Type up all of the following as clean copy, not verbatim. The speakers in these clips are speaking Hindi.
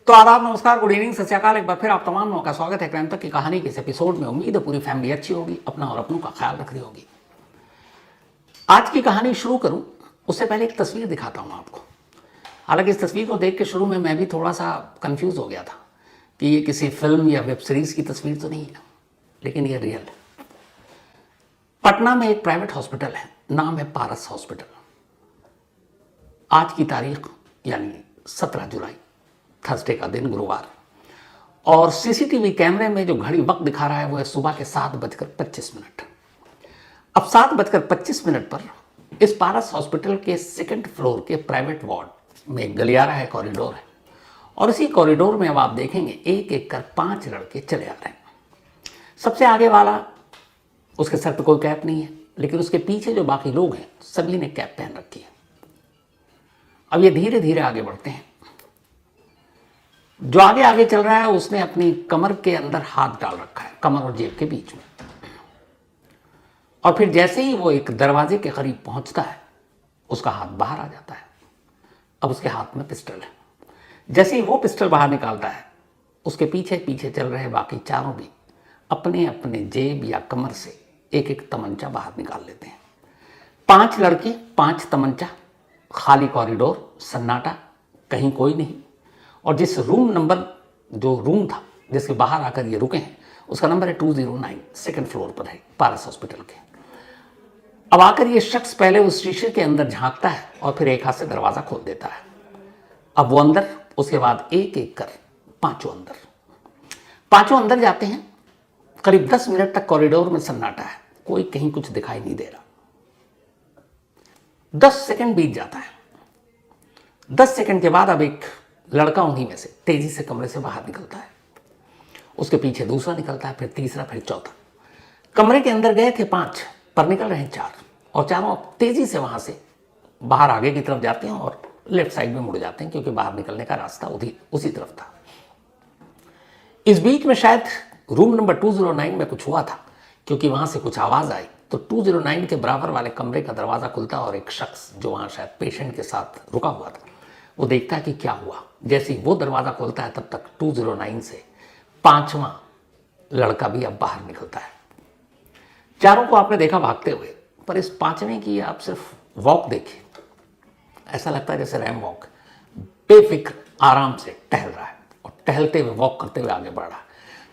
तो आदाब, नमस्कार, गुड इवनिंग, सत श्री अकाल। एक बार फिर आप तमाम लोगों का स्वागत है क्राइम तक की कहानी के इस एपिसोड में। उम्मीद है पूरी फैमिली अच्छी होगी, अपना और अपनों का ख्याल रख रही होगी। आज की कहानी शुरू करूं उससे पहले एक तस्वीर दिखाता हूं आपको। हालांकि इस तस्वीर को देख के शुरू में मैं भी थोड़ा सा कंफ्यूज हो गया था कि ये किसी फिल्म या वेब सीरीज की तस्वीर तो नहीं है, लेकिन ये रियल है। पटना में एक प्राइवेट हॉस्पिटल है, नाम है पारस हॉस्पिटल। आज की तारीख यानी 17 जुलाई, थर्सडे का दिन, गुरुवार, और सीसीटीवी कैमरे में जो घड़ी वक्त दिखा रहा है वो है सुबह के 7:25। अब 7:25 पर इस पारस हॉस्पिटल के सेकंड फ्लोर के प्राइवेट वार्ड में गलियारा है, कॉरिडोर है, और इसी कॉरिडोर में अब आप देखेंगे एक एक कर 5 लड़के चले आ रहे हैं। सबसे आगे वाला, उसके सर पे कोई कैप नहीं है, लेकिन उसके पीछे जो बाकी लोग हैं सभी ने कैप पहन रखी है। अब ये धीरे धीरे आगे बढ़ते हैं। जो आगे आगे चल रहा है उसने अपनी कमर के अंदर हाथ डाल रखा है, कमर और जेब के बीच में, और फिर जैसे ही वो एक दरवाजे के करीब पहुंचता है उसका हाथ बाहर आ जाता है। अब उसके हाथ में पिस्टल है। जैसे ही वो पिस्टल बाहर निकालता है उसके पीछे पीछे चल रहे बाकी चारों भी अपने अपने जेब या कमर से एक एक तमंचा बाहर निकाल लेते हैं। 5 लड़के, 5 तमंचा, खाली कॉरिडोर, सन्नाटा, कहीं कोई नहीं। और जिस जो रूम था जिसके बाहर आकर ये रुके हैं उसका नंबर है 209, सेकंड फ्लोर पर है पारस हॉस्पिटल के। अब आकर ये शख्स पहले उस शीशे के अंदर झांकता है और फिर एक हाथ से दरवाजा खोल देता है। अब वो अंदर, उसके बाद एक एक कर पांचों अंदर जाते हैं। करीब 10 मिनट तक कॉरिडोर में सन्नाटा है, कोई कहीं कुछ दिखाई नहीं दे रहा। 10 सेकंड बीत जाता है। 10 सेकंड के बाद अब एक लड़का उन्हीं में से तेजी से कमरे से बाहर निकलता है। उसके पीछे दूसरा निकलता है, फिर तीसरा, फिर चौथा। कमरे के अंदर गए थे 5, पर निकल रहे हैं 4, और चारों तेजी से वहां से बाहर आगे की तरफ जाते हैं और लेफ्ट साइड में मुड़ जाते हैं, क्योंकि बाहर निकलने का रास्ता उसी तरफ था। इस बीच में शायद रूम नंबर 209 में कुछ हुआ था, क्योंकि वहां से कुछ आवाज आई तो 209 के बराबर वाले कमरे का दरवाजा खुलता और एक शख्स जो वहां शायद पेशेंट के साथ रुका हुआ था वो देखता है कि क्या हुआ। जैसे ही वो दरवाजा खोलता है तब तक 209 से 5वां लड़का भी अब बाहर निकलता है। चारों को आपने देखा भागते हुए, पर इस 5वें की आप सिर्फ वॉक देखिए, ऐसा लगता है जैसे रैम वॉक, बेफिक्र आराम से टहल रहा है और टहलते हुए, वॉक करते हुए आगे बढ़ रहा है।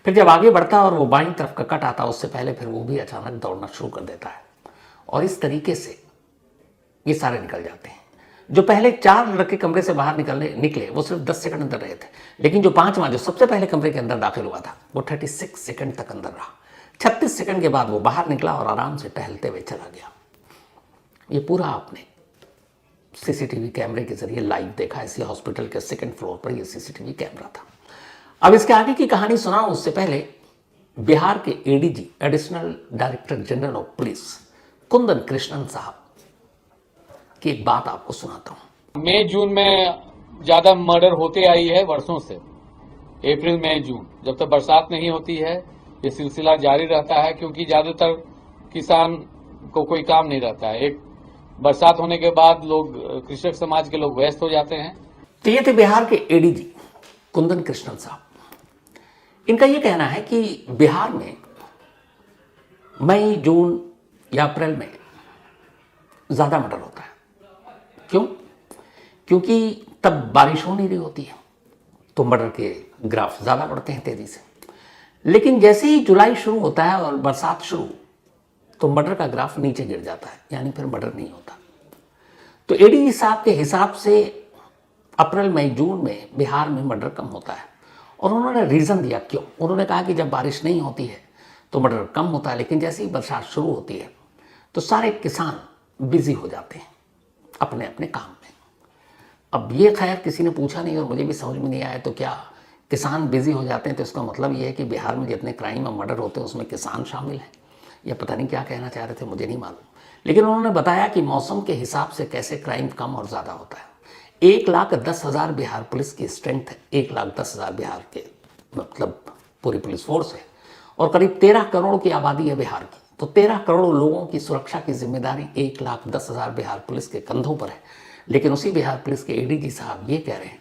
फिर जब आगे बढ़ता और वो बाईं तरफ का कट आता उससे पहले फिर वो भी अचानक दौड़ना शुरू कर देता है, और इस तरीके से ये सारे निकल जाते हैं। जो पहले 4 लड़के कमरे से बाहर निकले वो सिर्फ 10 सेकंड अंदर रहे थे, लेकिन जो 5वां, जो सबसे पहले कमरे के अंदर दाखिल हुआ था, वो 36 सेकंड तक अंदर रहा। 36 सेकंड के बाद वो बाहर निकला और आराम से टहलते हुए चला गया। ये पूरा आपने सीसीटीवी कैमरे के जरिए लाइव देखा। इसी हॉस्पिटल के सेकंड फ्लोर पर ये सीसीटीवी कैमरा था। अब इसके आगे की कहानी सुनाऊं उससे पहले बिहार के ADG, additional director general of police, Kundan Krishnan साहब की एक बात आपको सुनाता हूं। मई जून में ज्यादा मर्डर होते आई है वर्षों से। अप्रैल मई जून, जब तक बरसात नहीं होती है ये सिलसिला जारी रहता है, क्योंकि ज्यादातर किसान को कोई काम नहीं रहता है। एक बरसात होने के बाद लोग, कृषक समाज के लोग व्यस्त हो जाते हैं। तो ये थे बिहार के एडीजी कुंदन कृष्णन साहब। इनका ये कहना है कि बिहार में मई, जून या अप्रैल में ज्यादा मर्डर होता है। क्यों? क्योंकि तब बारिश हो नहीं रही होती है, तो मर्डर के ग्राफ ज्यादा बढ़ते हैं तेजी से। लेकिन जैसे ही जुलाई शुरू होता है और बरसात शुरू, तो मर्डर का ग्राफ नीचे गिर जाता है, यानी फिर मर्डर नहीं होता। तो एडीजी साहब के हिसाब से अप्रैल, मई, जून में बिहार में मर्डर कम होता है, और उन्होंने रीजन दिया क्यों। उन्होंने कहा कि जब बारिश नहीं होती है तो मर्डर कम होता है, लेकिन जैसे ही बरसात शुरू होती है तो सारे किसान बिजी हो जाते हैं अपने अपने काम में। अब ये खैर किसी ने पूछा नहीं और मुझे भी समझ में नहीं आया, तो क्या किसान बिजी हो जाते हैं तो इसका मतलब ये है कि बिहार में जितने क्राइम और मर्डर होते हैं उसमें किसान शामिल हैं, या पता नहीं क्या कहना चाह रहे थे, मुझे नहीं मालूम। लेकिन उन्होंने बताया कि मौसम के हिसाब से कैसे क्राइम कम और ज़्यादा होता है। 1,10,000 बिहार पुलिस की स्ट्रेंथ है, 1,10,000 बिहार के मतलब पूरी पुलिस फोर्स है, और करीब 13 करोड़ की आबादी है बिहार की। तो 13 करोड़ लोगों की सुरक्षा की जिम्मेदारी 1,10,000 बिहार पुलिस के कंधों पर है। लेकिन उसी बिहार पुलिस के एडीजी साहब ये कह रहे हैं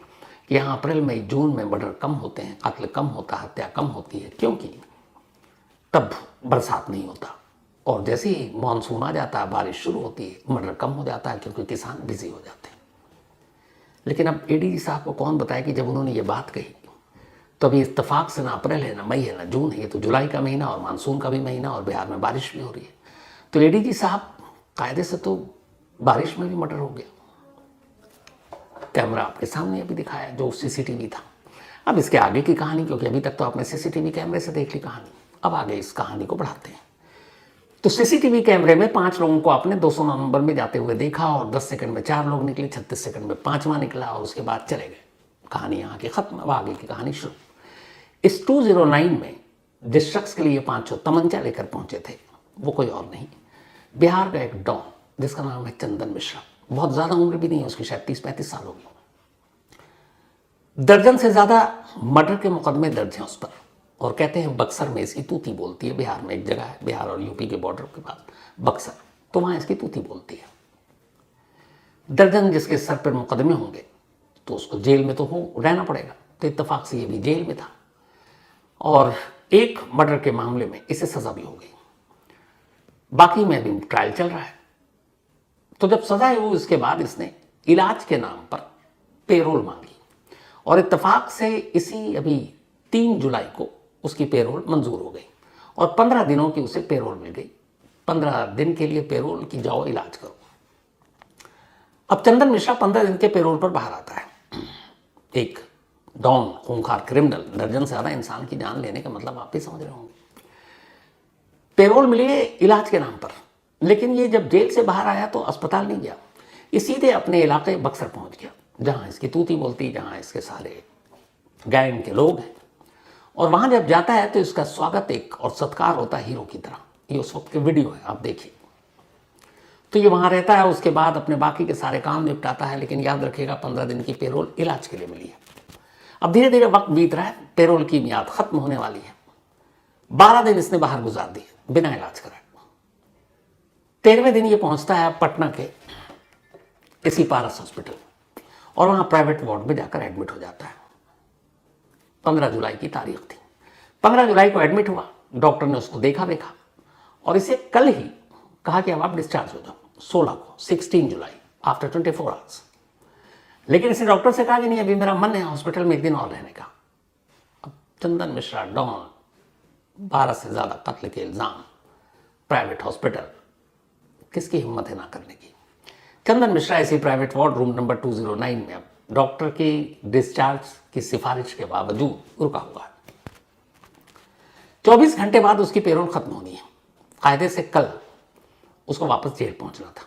कि यहाँ अप्रैल मई जून में मर्डर कम होते हैं, कत्ल कम होता है, हत्या कम होती है, क्योंकि तब बरसात नहीं होता और जैसे ही मानसून आ जाता है, बारिश शुरू होती है, मर्डर कम हो जाता है क्योंकि किसान बिजी हो जाते हैं। लेकिन अब एडीजी साहब को कौन बताए कि जब उन्होंने ये बात कही तो अभी इत्तेफाक से ना अप्रैल है, ना मई है, ना जून है, ये तो जुलाई का महीना और मानसून का भी महीना और बिहार में बारिश भी हो रही है। तो एडीजी साहब कायदे से तो बारिश में भी मर्डर हो गया। कैमरा आपके सामने अभी दिखाया जो सीसीटीवी था। अब इसके आगे की कहानी, क्योंकि अभी तक तो आपने सीसीटीवी कैमरे से देख ली कहानी, अब आगे इस कहानी को बढ़ाते हैं। तो सीसीटीवी कैमरे में 5 लोगों को आपने 209 नंबर में जाते हुए देखा और 10 सेकंड में 4 लोग निकले, 36 सेकंड में 5वां निकला और उसके बाद चले गए। कहानी यहाँ की खत्म, अब आगे की कहानी शुरू। इस 209 में जिस शख्स के लिए 5 तमंचा लेकर पहुंचे थे वो कोई और नहीं, बिहार का एक डॉन जिसका नाम है चंदन मिश्रा। बहुत ज्यादा उम्र भी नहीं है उसकी, शायद 30-35 साल होगी। दर्जन से ज्यादा मर्डर के मुकदमे दर्ज हैं उस पर और कहते हैं बक्सर में इसकी तूती बोलती है। बिहार में एक जगह है, बिहार और यूपी के बॉर्डर के पास बक्सर, तो वहां इसकी तूती बोलती है। दर्जन जिसके सर पर मुकदमे होंगे तो उसको जेल में तो रहना पड़ेगा, तो इत्तेफाक से ये भी जेल में था और एक मर्डर के मामले में इसे सजा भी हो गई। बाकी में भी ट्रायल चल रहा है। तो जब सजा हुई उसके बाद इसने इलाज के नाम पर पेरोल मांगी और इत्तेफाक से इसी अभी 3 जुलाई को उसकी पेरोल मंजूर हो गई और 15 दिनों की उसे पेरोल मिल गई। 15 दिन के लिए पेरोल की जाओ इलाज करो। अब चंदन मिश्रा 15 दिन के पेरोल पर बाहर आता है। एक डॉन, खूंखार क्रिमिनल, दर्जन से ज्यादा इंसान की जान लेने का मतलब आप भी समझ रहे होंगे। पेरोल मिली है इलाज के नाम पर, लेकिन ये जब जेल से बाहर आया तो अस्पताल नहीं गया, ये सीधे अपने इलाके बक्सर पहुंच गया जहां इसकी तूती बोलती, जहां इसके सारे गैंग के लोग हैं। और वहां जब जाता है तो इसका स्वागत एक और सत्कार होता है हीरो की तरह। ये उस वक्त की वीडियो है, आप देखिए। तो ये वहां रहता है, उसके बाद अपने बाकी के सारे काम निपटाता है, लेकिन याद रखिएगा 15 दिन की पेरोल इलाज के लिए मिली है। अब धीरे धीरे वक्त बीत रहा है, पेरोल की मियाद खत्म होने वाली है। 12 दिन इसने बाहर गुजार दिए बिना इलाज कराए। 13वें दिन ये पहुंचता है पटना के इसी पारस हॉस्पिटल और वहां प्राइवेट वार्ड में जाकर एडमिट हो जाता है। 15 जुलाई की तारीख थी। 15 जुलाई को एडमिट हुआ, डॉक्टर ने उसको देखा और इसे कल ही कहा कि अब आप डिस्चार्ज हो जाओ। 16 को 16 जुलाई आफ्टर 24 आवर्स। लेकिन इसे डॉक्टर से कहा कि नहीं, अभी मेरा मन है हॉस्पिटल में 1 दिन और रहने का। अब चंदन मिश्रा डॉन, 12 से ज्यादा कत्ल के इल्जाम, प्राइवेट हॉस्पिटल, किसकी हिम्मत है ना करने की। चंदन मिश्रा इसी प्राइवेट वार्ड रूम नंबर 209 में अब डॉक्टर की डिस्चार्ज की सिफारिश के बावजूद रुका हुआ है। 24 घंटे बाद उसकी पेरोल खत्म होनी है। कायदे से कल उसको वापस जेल पहुंचना था,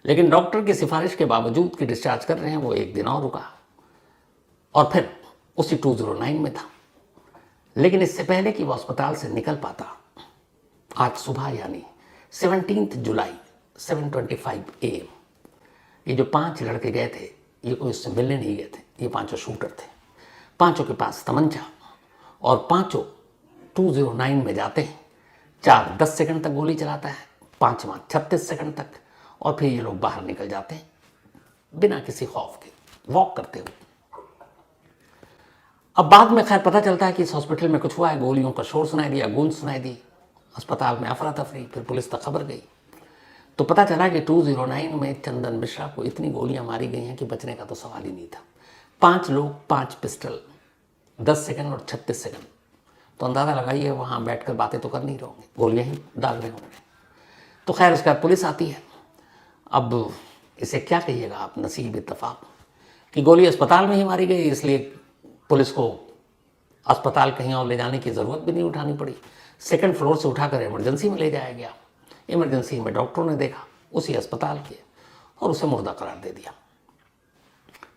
लेकिन डॉक्टर की सिफारिश के बावजूद कि डिस्चार्ज कर रहे हैं, वो 1 दिन और रुका और फिर उसी 209 में था। लेकिन इससे पहले कि वो अस्पताल से निकल पाता, आज सुबह यानी 17 जुलाई 7:25 AM ये जो 5 लड़के गए थे, ये कोई उससे मिलने नहीं गए थे, ये 5 शूटर थे। 5 के पास तमंचा और 5 209 में जाते हैं। 4 10 सेकंड तक गोली चलाता है, 5वां 36 सेकंड तक, और फिर ये लोग बाहर निकल जाते हैं बिना किसी खौफ के, वॉक करते हुए। अब बाद में खैर पता चलता है कि इस हॉस्पिटल में कुछ हुआ है, गोलियों का शोर सुनाई दिया, गूंज सुनाई दी, अस्पताल में अफरा तफरी, फिर पुलिस तक खबर गई तो पता चला कि 209 में चंदन मिश्रा को इतनी गोलियां मारी गई हैं कि बचने का तो सवाल ही नहीं था। 5 लोग, 5 पिस्टल, 10 सेकंड और 36 सेकंड, तो अंदाजा लगाइए वहां बैठकर बातें तो कर नहीं रहे होंगे, गोलियां ही दाग रहे होंगे। तो खैर उसके बाद पुलिस आती है। अब इसे क्या कहिएगा आप, नसीब इत्तेफाक कि गोली अस्पताल में ही मारी गई, इसलिए पुलिस को अस्पताल कहीं और ले जाने की जरूरत भी नहीं उठानी पड़ी। 2nd फ्लोर से उठाकर इमरजेंसी में ले जाया गया। इमरजेंसी में डॉक्टरों ने देखा उसी अस्पताल के और उसे मुर्दा करार दे दिया।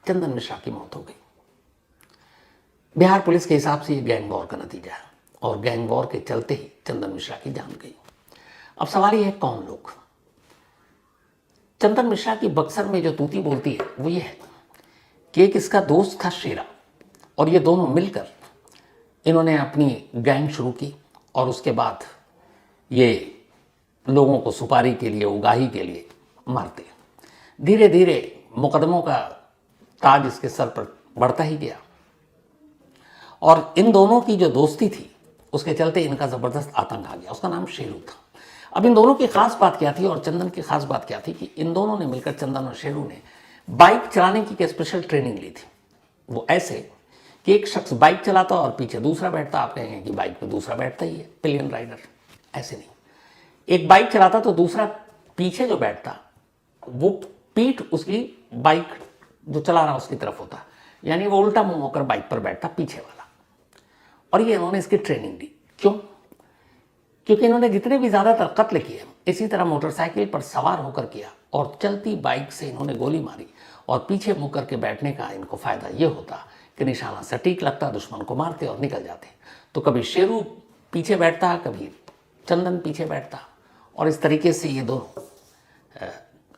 चंदन मिश्रा की मौत हो गई। बिहार पुलिस के हिसाब से ये गैंग वॉर का नतीजा है और गैंग वॉर के चलते ही चंदन मिश्रा की जान गई। अब सवाल ये है कौन लोग। चंदन मिश्रा की बक्सर में जो तूती बोलती है वो ये है कि एक इसका दोस्त था शेरा और ये दोनों मिलकर इन्होंने अपनी गैंग शुरू की और उसके बाद ये लोगों को सुपारी के लिए, उगाही के लिए मारते। धीरे धीरे मुकदमों का ताज इसके सर पर बढ़ता ही गया। और इन दोनों की जो दोस्ती थी उसके चलते इनका ज़बरदस्त आतंक आ गया। उसका नाम शेरू था। अब इन दोनों की खास बात क्या थी और चंदन की खास बात क्या थी कि इन दोनों ने मिलकर, चंदन और शेरू ने, बाइक चलाने की एक स्पेशल ट्रेनिंग ली थी। वो ऐसे कि एक शख्स बाइक चलाता और पीछे दूसरा बैठता। आप कहेंगे कि बाइक पे दूसरा बैठता ही है, पिलियन राइडर। ऐसे नहीं, एक बाइक चलाता तो दूसरा पीछे जो बैठता वो पीठ उसकी बाइक जो चला रहा उसकी तरफ होता, यानी वो उल्टा मुंह होकर बाइक पर बैठता, पीछे वाला। और ये इन्होंने इसकी ट्रेनिंग दी। क्यों? क्योंकि इन्होंने जितने भी ज़्यादातर कत्ल किए इसी तरह मोटरसाइकिल पर सवार होकर किया, और चलती बाइक से इन्होंने गोली मारी। और पीछे मुँह करके बैठने का इनको फ़ायदा ये होता कि निशाना सटीक लगता, दुश्मन को मारते और निकल जाते। तो कभी शेरू पीछे बैठता, कभी चंदन पीछे बैठता, और इस तरीके से ये दोनों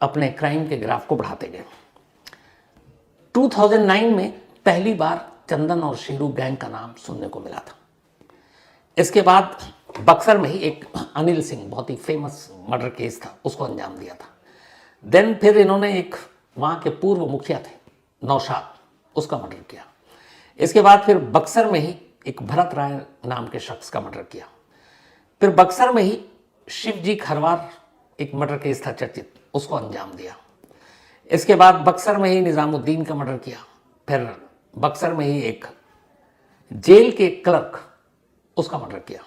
अपने क्राइम के ग्राफ को बढ़ाते गए। 2009 में पहली बार चंदन और शेरू गैंग का नाम सुनने को मिला था। इसके बाद बक्सर में ही एक अनिल सिंह, बहुत ही फेमस मर्डर केस था, उसको अंजाम दिया था। देन फिर इन्होंने एक वहाँ के पूर्व मुखिया थे नौशाद, उसका मर्डर किया। इसके बाद फिर बक्सर में ही एक भरत राय नाम के शख्स का मर्डर किया। फिर बक्सर में ही शिवजी खरवार एक मर्डर केस था चर्चित, उसको अंजाम दिया। इसके बाद बक्सर में ही निज़ामुद्दीन का मर्डर किया। फिर बक्सर में ही एक जेल के क्लर्क, उसका मर्डर किया।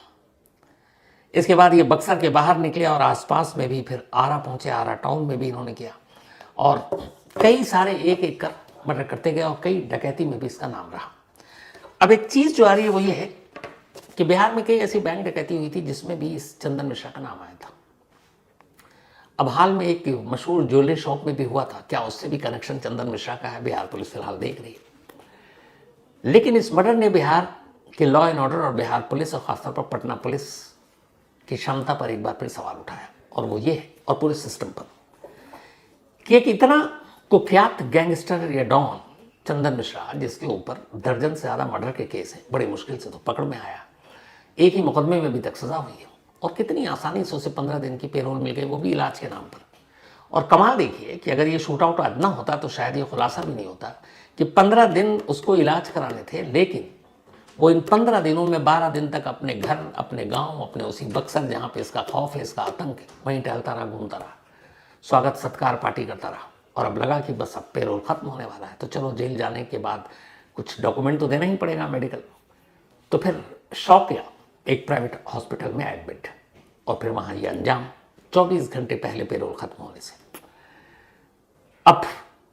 इसके बाद ये बक्सर के बाहर निकले और आसपास में भी फिर आरा पहुंचे, आरा टाउन में भी इन्होंने किया, और कई सारे एक एक कर मर्डर करते गए, और कई डकैती में भी इसका नाम रहा। अब एक चीज़ जो आ रही है वो ये है कि बिहार में कई ऐसी बैंक डकैती हुई थी जिसमें भी इस चंदन मिश्रा का नाम आया था। अब हाल में एक मशहूर ज्वेलरी शॉप में भी हुआ था, क्या उससे भी कनेक्शन चंदन मिश्रा का है? बिहार पुलिस फिलहाल देख रही है। लेकिन इस मर्डर ने बिहार के लॉ एंड ऑर्डर और बिहार पुलिस और खासतौर पर पटना पुलिस की क्षमता पर एक बार फिर सवाल उठाया, और वो ये है, और पूरे सिस्टम पर, कि एक इतना कुख्यात गैंगस्टर या डॉन चंदन मिश्रा, जिसके ऊपर दर्जन से ज़्यादा मर्डर के केस हैं, बड़ी मुश्किल से तो पकड़ में आया, एक ही मुकदमे में अभी तक सजा हुई है, और कितनी आसानी से उसे 15 दिन की पेरोल मिल गई, वो भी इलाज के नाम पर। और कमाल देखिए कि अगर ये शूट आउट आज ना होता तो शायद ये खुलासा भी नहीं होता कि 15 दिन उसको इलाज कराने थे, लेकिन वो इन 15 दिनों में 12 दिन तक अपने घर, अपने गांव, अपने उसी बक्सर जहाँ पे इसका खौफ है, इसका आतंक है, वहीं टहलता रहा, घूमता रहा, स्वागत सत्कार पार्टी करता रहा। और अब लगा कि बस अब पेरोल खत्म होने वाला है, तो चलो जेल जाने के बाद कुछ डॉक्यूमेंट तो देना ही पड़ेगा, मेडिकल। तो फिर शौक किया, एक प्राइवेट हॉस्पिटल में एडमिट, और फिर वहाँ ये अंजाम 24 घंटे पहले पेरोल खत्म होने से। अब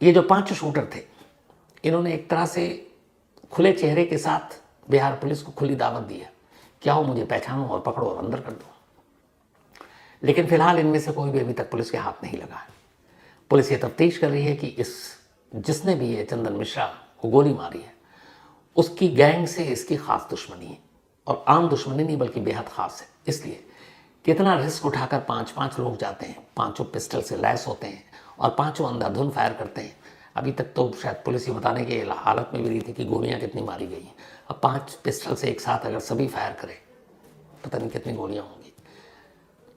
ये जो 5 शूटर थे, इन्होंने एक तरह से खुले चेहरे के साथ बिहार पुलिस को खुली दावत दी है, क्या हो मुझे पहचानो और पकड़ो और अंदर कर दो। लेकिन फिलहाल इनमें से कोई भी अभी तक पुलिस के हाथ नहीं लगा है। पुलिस ये तफ्तीश कर रही है कि जिसने भी ये चंदन मिश्रा को गोली मारी है, उसकी गैंग से इसकी खास दुश्मनी है, और आम दुश्मनी नहीं बल्कि बेहद खास है। इसलिए कितना रिस्क उठाकर 5-5 लोग जाते हैं, 5 पिस्टल से लैस होते हैं, और 5 अंधाधुंध फायर करते हैं। अभी तक तो शायद पुलिस ये बताने की हालत में भी रही थी कि गोलियां कितनी मारी गई हैं। अब 5 पिस्टल से एक साथ अगर सभी फायर करें, पता नहीं कितनी गोलियां होंगी,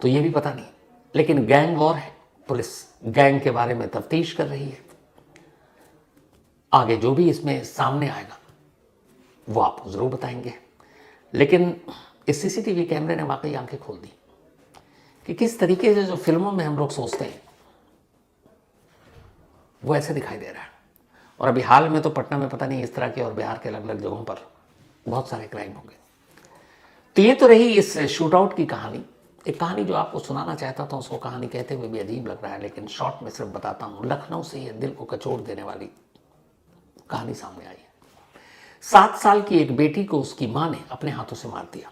तो ये भी पता नहीं। लेकिन गैंग वॉर है, पुलिस गैंग के बारे में तफ्तीश कर रही है। आगे जो भी इसमें सामने आएगा वो आपको ज़रूर बताएंगे। लेकिन इस सीसीटीवी कैमरे ने वाकई आंखें खोल दी कि किस तरीके से जो फिल्मों में हम लोग सोचते हैं वो ऐसे दिखाई दे रहा है। और अभी हाल में तो पटना में पता नहीं इस तरह के और बिहार के अलग अलग जगहों पर बहुत सारे क्राइम हो गए। तो ये तो रही इस शूट आउट की कहानी। एक कहानी जो आपको सुनाना चाहता था, उसको कहानी कहते हुए भी अजीब लग रहा है, लेकिन शॉर्ट में सिर्फ बताता हूँ। लखनऊ से ये दिल को कचोट देने वाली कहानी सामने आई है। 7 साल की एक बेटी को उसकी माँ ने अपने हाथों से मार दिया।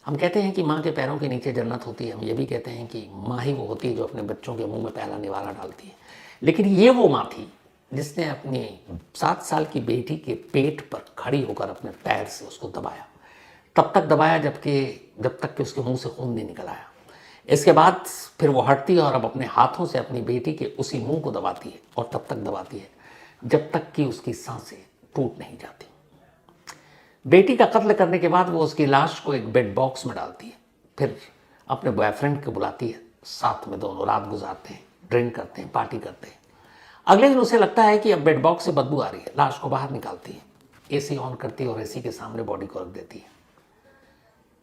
हम कहते हैं कि माँ के पैरों के नीचे जन्नत होती है, हम ये भी कहते हैं कि माँ ही वो होती है जो अपने बच्चों के मुंह में पहला निवाला डालती है। लेकिन ये वो माँ थी जिसने अपनी 7 साल की बेटी के पेट पर खड़ी होकर अपने पैर से उसको दबाया, तब तक दबाया जब तक कि उसके मुंह से खून नहीं निकल आया। इसके बाद फिर वो हटती है और अब अपने हाथों से अपनी बेटी के उसी मुंह को दबाती है, और तब तक दबाती है जब तक कि उसकी सांसें टूट नहीं जाती। बेटी का कत्ल करने के बाद वो उसकी लाश को एक बेड बॉक्स में डालती है, फिर अपने बॉयफ्रेंड को बुलाती है, साथ में दोनों रात गुजारते हैं, ड्रिंक करते हैं, पार्टी करते हैं। अगले दिन उसे लगता है कि अब बेड बॉक्स से बदबू आ रही है, लाश को बाहर निकालती है, एसी ऑन करती है और एसी के सामने बॉडी को रख देती है।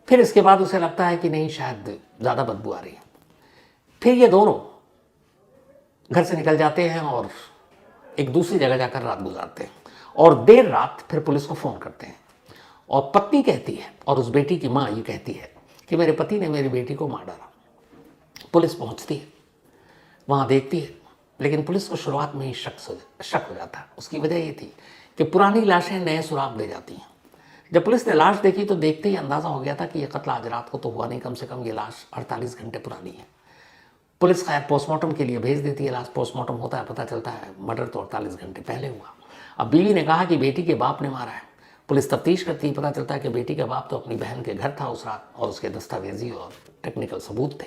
फिर इसके बाद उसे लगता है कि नहीं, शायद ज़्यादा बदबू आ रही है। फिर ये दोनों घर से निकल जाते हैं और एक दूसरी जगह जाकर रात गुजारते हैं और देर रात फिर पुलिस को फ़ोन करते हैं। और पत्नी कहती है और उस बेटी की माँ ये कहती है कि मेरे पति ने मेरी बेटी को मार डाला। पुलिस पहुंचती है, वहाँ देखती है, लेकिन पुलिस को शुरुआत में ही शक हो जाता है। उसकी वजह ये थी कि पुरानी लाशें नए सुराग दे जाती हैं। जब पुलिस ने लाश देखी तो देखते ही अंदाज़ा हो गया था कि यह कत्ल आज रात को तो हुआ नहीं, कम से कम ये लाश 48 घंटे पुरानी है। पुलिस खैर पोस्टमार्टम के लिए भेज देती है। लाश पोस्टमार्टम होता है, पता चलता है मर्डर तो 48 घंटे पहले हुआ। अब बीवी ने कहा कि बेटी के बाप ने मारा है। पुलिस तफ्तीश करती है, पता चलता है कि बेटी का बाप तो अपनी बहन के घर था उस रात और उसके दस्तावेजी और टेक्निकल सबूत थे।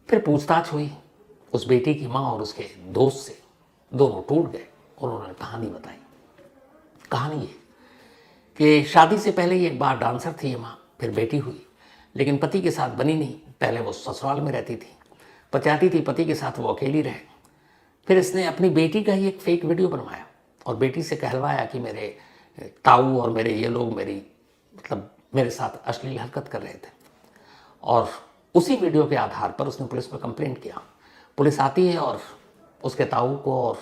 फिर पूछताछ हुई उस बेटी की माँ और उसके दोस्त से, दोनों टूट गए और उन्होंने कहानी बताई। कहानी ये कि शादी से पहले ही एक बार डांसर थी ये माँ, फिर बेटी हुई, लेकिन पति के साथ बनी नहीं। पहले वो ससुराल में रहती थी, चाहती थी पति के साथ वो अकेली रहे। फिर इसने अपनी बेटी का ही एक फेक वीडियो बनवाया और बेटी से कहलवाया कि मेरे ताऊ और मेरे ये लोग मेरे साथ अश्लील हरकत कर रहे थे। और उसी वीडियो के आधार पर उसने पुलिस पर कंप्लेंट किया। पुलिस आती है और उसके ताऊ को और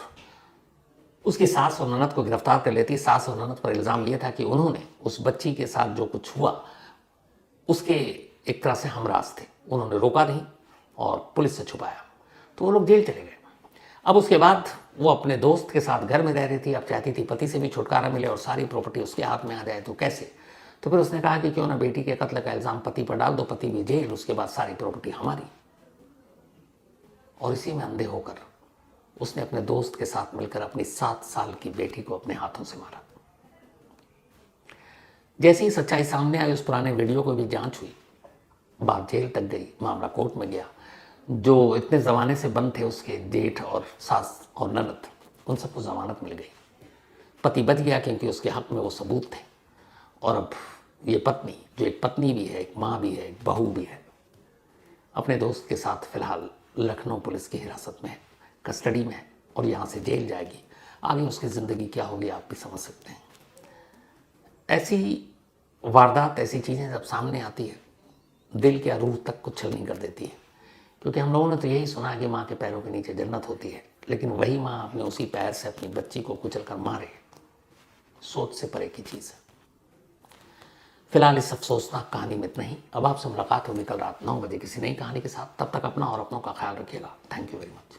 उसकी सास और ननद को गिरफ्तार कर लेती है। सास और ननद पर इल्ज़ाम यह था कि उन्होंने उस बच्ची के साथ जो कुछ हुआ उसके एक तरह से हमराज थे, उन्होंने रोका नहीं और पुलिस से छुपाया, तो वो लोग जेल चले गए। अब उसके बाद वो अपने दोस्त के साथ घर में रह रही थी। अब चाहती थी पति से भी छुटकारा मिले और सारी प्रॉपर्टी उसके हाथ में आ जाए, तो कैसे? तो फिर उसने कहा कि क्यों ना बेटी के कत्ल का इल्ज़ाम पति पर डाल दो, पति भी जेल, उसके बाद सारी प्रॉपर्टी हमारी। और इसी में अंधे होकर उसने अपने दोस्त के साथ मिलकर अपनी 7 साल की बेटी को अपने हाथों से मारा। जैसी ही सच्चाई सामने आई, उस पुराने वीडियो को भी जांच हुई, बात जेल तक गई, मामला कोर्ट में गया। जो इतने ज़माने से बंद थे उसके जेठ और सास और ननद, उन सबको ज़मानत मिल गई। पति बच गया क्योंकि उसके हक में वो सबूत थे। और अब ये पत्नी, जो एक पत्नी भी है, एक माँ भी है, एक बहू भी है, अपने दोस्त के साथ फिलहाल लखनऊ पुलिस की हिरासत में है, कस्टडी में है और यहाँ से जेल जाएगी। आगे उसकी ज़िंदगी क्या होगी आप भी समझ सकते हैं। ऐसी वारदात, ऐसी चीज़ें जब सामने आती है, दिल के रूह तक कुछ छलनी कर देती है। क्योंकि हम लोगों ने तो यही सुना कि माँ के पैरों के नीचे जन्नत होती है, लेकिन वही माँ अपने उसी पैर से अपनी बच्ची को कुचल कर मारे, सोच से परे की चीज़ है। फिलहाल इस अफसोसनाक कहानी में इतना ही। अब आपसे मुलाकात होगी कल रात 9 बजे किसी नई कहानी के साथ। तब तक अपना और अपनों का ख्याल रखिएगा। Thank you very much.